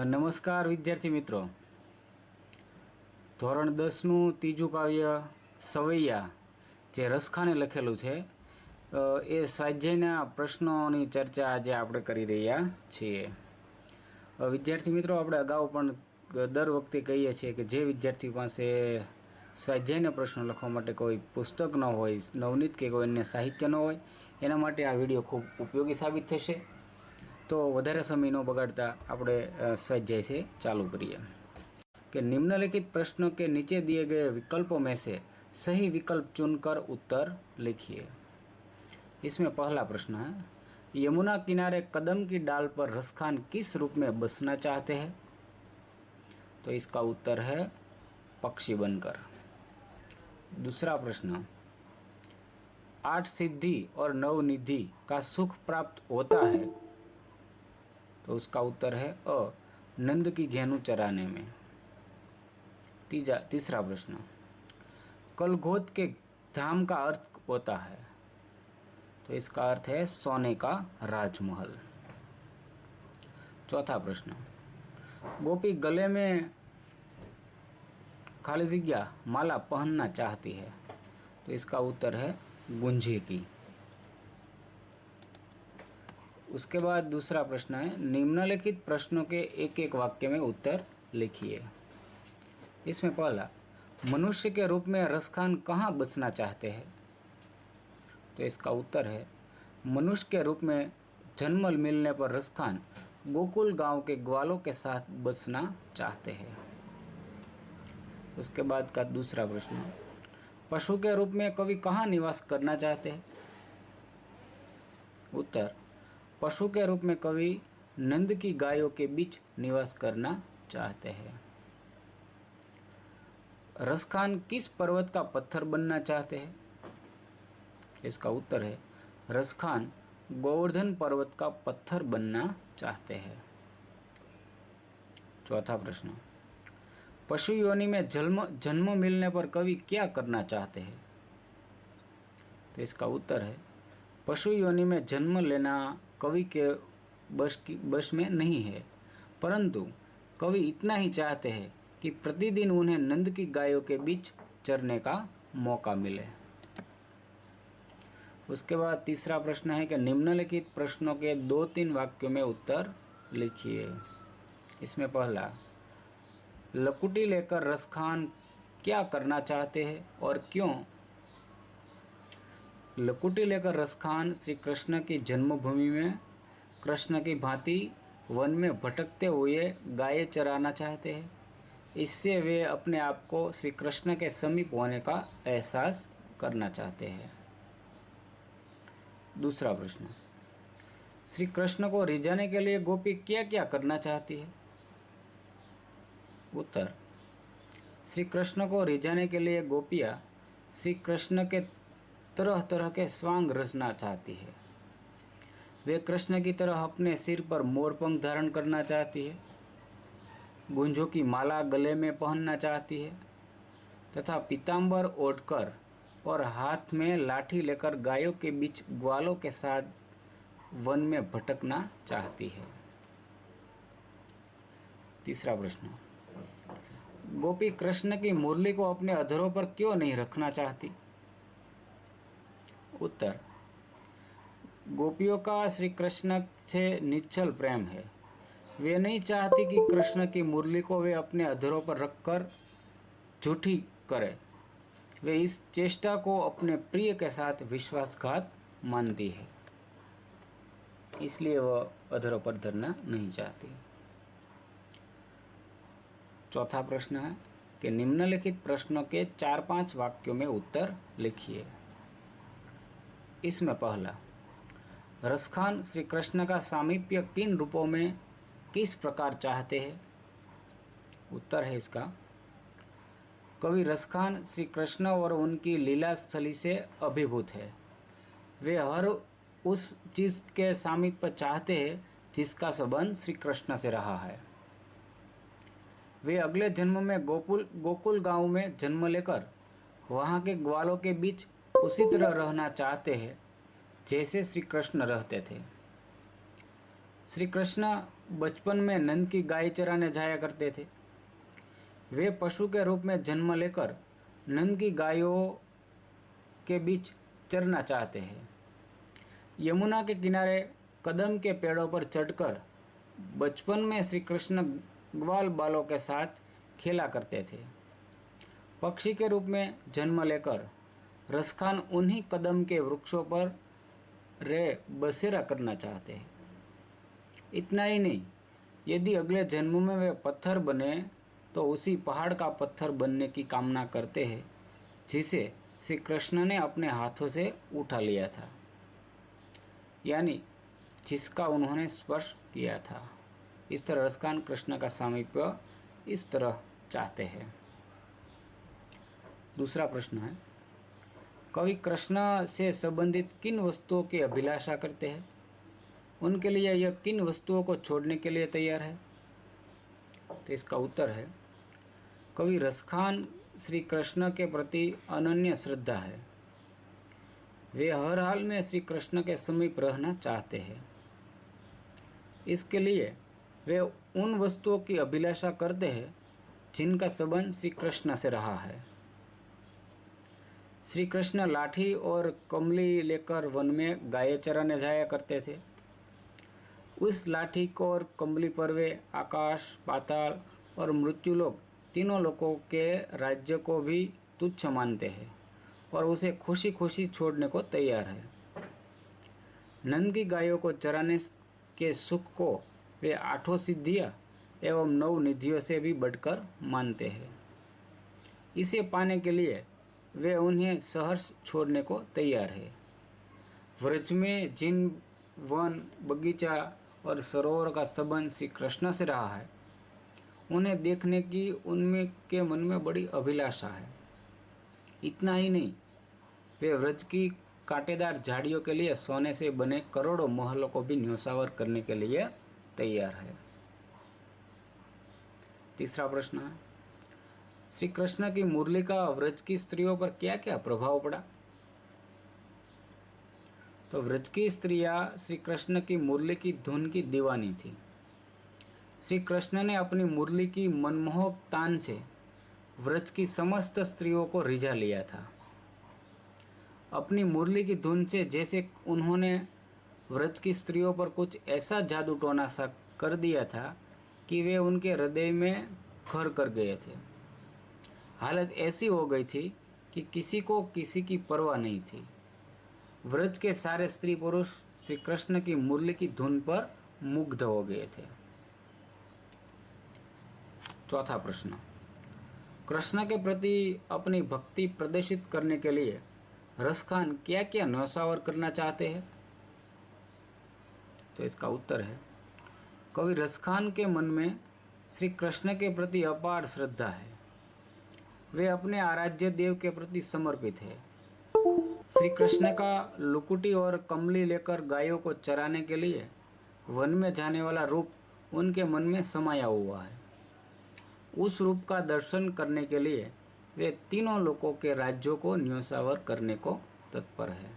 નમસ્કાર વિદ્યાર્થી મિત્રો, ધોરણ 10નું ત્રીજું કાવ્ય સવૈયા જે રસખાને લખેલું છે એ સ્વાધ્યાયના પ્રશ્નોની ચર્ચા આજે આપણે કરી રહ્યા છીએ. વિદ્યાર્થી મિત્રો, આપણે અગાઉ પણ દર વખતે કહીએ છીએ કે જે વિદ્યાર્થી પાસે સ્વાધ્યાયના પ્રશ્નો લખવા માટે કોઈ પુસ્તક ન હોય, નવનીત કે કોઈ અન્ય સાહિત્ય ન હોય, એના માટે આ વિડીયો ખૂબ ઉપયોગી સાબિત થશે. तो વધારે समय न बगाड़ता આપણે स्वाध्याय से चालू करिए कि निम्नलिखित प्रश्नों के नीचे दिए गए विकल्पों में से सही विकल्प चुनकर उत्तर लिखिए. इसमें पहला प्रश्न है, यमुना किनारे कदम की डाल पर रसखान किस रूप में बसना चाहते हैं? तो इसका उत्तर है पक्षी बनकर. दूसरा प्रश्न, 8 सिद्धि और 9 निधि का सुख प्राप्त होता है? तो उसका उत्तर है अ, नंद की घेनु चराने में. तीसरा प्रश्न, कलघोत के धाम का अर्थ होता है? तो इसका अर्थ है सोने का राजमहल. चौथा प्रश्न, गोपी गले में खाली जगह माला पहनना चाहती है? तो इसका उत्तर है गुंजे की. उसके बाद दूसरा प्रश्न है, निम्नलिखित प्रश्नों के एक एक वाक्य में उत्तर लिखिए. इसमें पहला, मनुष्य के रूप में रसखान कहाँ बसना चाहते हैं? तो इसका उत्तर है मनुष्य के रूप में जन्म मिलने पर रसखान गोकुल गांव के ग्वालों के साथ बसना चाहते हैं. उसके बाद का दूसरा प्रश्न, पशु के रूप में कवि कहाँ निवास करना चाहते हैं? उत्तर, पशु के रूप में कवि नंद की गायों के बीच निवास करना चाहते हैं. रसखान किस पर्वत का पत्थर बनना चाहते हैं? इसका उत्तर है रसखान गोवर्धन पर्वत का पत्थर बनना चाहते हैं. चौथा प्रश्न, पशु योनि में जन्म मिलने पर कवि क्या करना चाहते हैं? तो इसका उत्तर है पशु योनि में जन्म लेना कवि के बस में नहीं है, परंतु कवि इतना ही चाहते हैं कि प्रतिदिन उन्हें नंद की गायों के बीच चरने का मौका मिले. उसके बाद तीसरा प्रश्न है कि निम्नलिखित प्रश्नों के 2-3 वाक्यों में उत्तर लिखिए. इसमें पहला, लकुटी लेकर रसखान क्या करना चाहते हैं और क्यों? लकुटी लेकर रसखान श्री कृष्ण की जन्मभूमि में कृष्ण की भांति वन में भटकते हुए गायें चराना चाहते हैं. इससे वे अपने आप को श्री कृष्ण के समीप होने का एहसास करना चाहते हैं. दूसरा प्रश्न, श्री कृष्ण को रिझाने के लिए गोपी क्या क्या करना चाहती है? उत्तर, श्री कृष्ण को रिझाने के लिए गोपियां श्री कृष्ण के तरह तरह के स्वांग रचना चाहती है. वे कृष्ण की तरह अपने सिर पर मोरपंख धारण करना चाहती है, गुंजों की माला गले में पहनना चाहती है तथा पीताम्बर ओढ़कर और हाथ में लाठी लेकर गायों के बीच ग्वालों के साथ वन में भटकना चाहती है. तीसरा प्रश्न, गोपी कृष्ण की मुरली को अपने अधरों पर क्यों नहीं रखना चाहती? उत्तर, गोपियों का श्री कृष्ण से निश्चल प्रेम है. वे नहीं चाहती कि कृष्ण की मुरली को वे अपने अधरों पर रखकर झूठी करे. वे इस चेष्टा को अपने प्रिय के साथ विश्वासघात मानती है, इसलिए वह अधरों पर धरना नहीं चाहती. चौथा प्रश्न है कि निम्नलिखित प्रश्नों के 4-5 वाक्यों में उत्तर लिखिए. इसमें पहला, रसखान श्री कृष्ण का सामीप्य किन रूपों में किस प्रकार चाहते हैं? उत्तर है इसका, कवि रसखान श्री कृष्ण और उनकी लीला स्थली से अभिभूत है. वे हर उस चीज के सामीप्य चाहते हैं जिसका संबंध श्री कृष्ण से रहा है. वे अगले जन्म में गोकुल गांव में जन्म लेकर वहां के ग्वालों के बीच उसी तरह रहना चाहते हैं जैसे श्री कृष्ण रहते थे. श्री कृष्ण बचपन में नंद की गाय चराने जाया करते थे। वे पशु के रूप में जन्म लेकर नंद की गायों के बीच चरना चाहते हैं। यमुना के किनारे कदम के पेड़ों पर चढ़कर बचपन में श्री कृष्ण ग्वाल बालों के साथ खेला करते थे। पक्षी के रूप में जन्म लेकर रसखान उन्हीं कदम के वृक्षों पर बसेरा करना चाहते हैं। इतना ही नहीं, यदि अगले जन्म में वे पत्थर बने तो उसी पहाड़ का पत्थर बनने की कामना करते हैं जिसे श्री कृष्ण ने अपने हाथों से उठा लिया था, यानी जिसका उन्होंने स्पर्श किया था। इस तरह रसखान कृष्ण का सामीप्य इस तरह चाहते हैं। दूसरा प्रश्न है, कवि कृष्ण से संबंधित किन वस्तुओं की अभिलाषा करते हैं? उनके लिए यह किन वस्तुओं को छोड़ने के लिए तैयार है? तो इसका उत्तर है, कवि रसखान श्री कृष्ण के प्रति अनन्य श्रद्धा है। वे हर हाल में श्री कृष्ण के समीप रहना चाहते हैं। इसके लिए वे उन वस्तुओं की अभिलाषा करते हैं जिनका संबंध श्री कृष्ण से रहा है। श्री कृष्ण लाठी और कमली लेकर वन में गाय चराने जाया करते थे। उस लाठी को और कमली पर वे आकाश, पाताल और मृत्युलोक तीनों लोकों के राज्य को भी तुच्छ मानते हैं और उसे खुशी खुशी छोड़ने को तैयार है। नंद की गायों को चराने के सुख को वे 8 सिद्धियां एवं 9 निधियों से भी बढ़कर मानते हैं। इसे पाने के लिए वे उन्हें सहर्ष छोड़ने को तैयार है। व्रज में जिन वन, बगीचा और सरोवर का संबंध श्री कृष्ण से रहा है, उन्हें देखने की उनमें के मन में बड़ी अभिलाषा है। इतना ही नहीं, वे व्रज की कांटेदार झाड़ियों के लिए सोने से बने करोड़ों महलों को भी न्योछावर करने के लिए तैयार है। तीसरा प्रश्न है, श्री कृष्ण की मुरली का व्रज की स्त्रियों पर क्या क्या प्रभाव पड़ा? तो व्रज की स्त्रियां श्री कृष्ण की मुरली की धुन की दीवानी थी। श्री कृष्ण ने अपनी मुरली की मनमोहक तान से व्रज की समस्त स्त्रियों को रिझा लिया था। अपनी मुरली की धुन से जैसे उन्होंने व्रज की स्त्रियों पर कुछ ऐसा जादू टोना सा कर दिया था कि वे उनके हृदय में घर कर गए थे। हालत ऐसी हो गई थी कि किसी को किसी की परवाह नहीं थी। व्रज के सारे स्त्री पुरुष श्री कृष्ण की मुरली की धुन पर मुग्ध हो गए थे। चौथा प्रश्न, कृष्ण के प्रति अपनी भक्ति प्रदर्शित करने के लिए रसखान क्या क्या न्योछावर करना चाहते हैं? तो इसका उत्तर है, कवि रसखान के मन में श्री कृष्ण के प्रति अपार श्रद्धा है। वे अपने आराध्य देव के प्रति समर्पित है। श्री कृष्ण का लुकुटी और कमली लेकर गायों को चराने के लिए वन में जाने वाला रूप उनके मन में समाया हुआ है। उस रूप का दर्शन करने के लिए वे तीनों लोकों के राज्यों को न्योछावर करने को तत्पर है।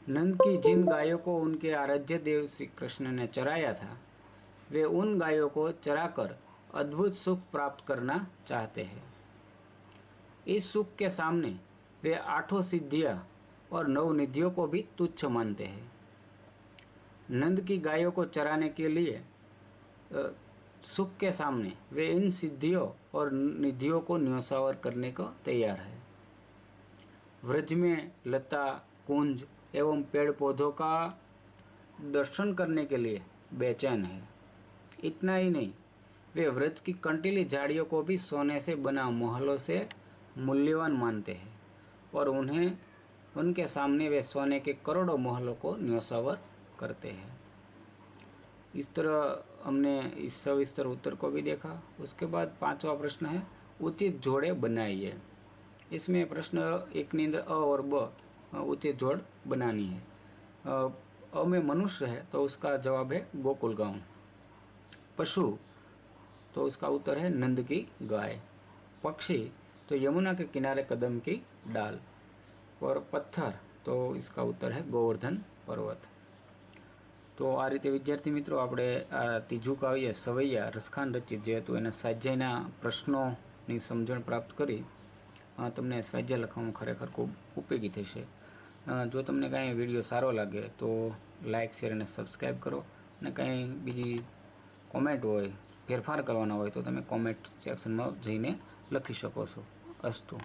नंद की जिन गायों को उनके आराध्य देव श्री कृष्ण ने चराया था, वे उन गायों को चराकर अद्भुत सुख प्राप्त करना चाहते हैं। इस सुख के सामने वे 8 सिद्धियां और 9 निधियों को भी तुच्छ मानते हैं। नंद की गायों को चराने के लिए सुख के सामने वे इन सिद्धियों और निधियों को न्योछावर करने को तैयार है। व्रज में लता, कुंज एवं पेड़ पौधों का दर्शन करने के लिए बेचैन है। इतना ही नहीं, वे व्रज की कंटीली झाड़ियों को भी सोने से बना महलों से मूल्यवान मानते हैं और उनके सामने वे सोने के करोड़ों महलों को न्योछावर करते हैं। इस तरह हमने इस सविस्तर उत्तर को भी देखा। उसके बाद 5वां प्रश्न है, उचित जोड़े बनाइए। इसमें प्रश्न एक के अंदर अ और ब उचित जोड़ बनानी है। अ में मनुष्य है तो उसका जवाब है गोकुल गांव। पशु तो उसका उत्तर है नंद की गाय। पक्षी तो यमुना के किनारे कदम की डाल। और पत्थर तो इसका उत्तर है गोवर्धन पर्वत। તો આ રીતે વિદ્યાર્થી મિત્રો આપણે આ ત્રીજું કાવ્ય સવૈયા રસખાન રચિત જે હતું એના સ્વાધ્યાયના પ્રશ્નોની સમજણ પ્રાપ્ત કરી તમને સ્વાધ્યાય લખવામાં ખરેખર ખૂબ ઉપયોગી થશે. જો તમને કાંઈ વિડીયો સારો લાગે તો લાઇક શેર અને સબસ્ક્રાઈબ કરો, અને કાંઈ બીજી કોમેન્ટ હોય, ફેરફાર કરવાના હોય તો તમે કોમેન્ટ સેક્શનમાં જઈને લખી શકો છો. અસ્તુ.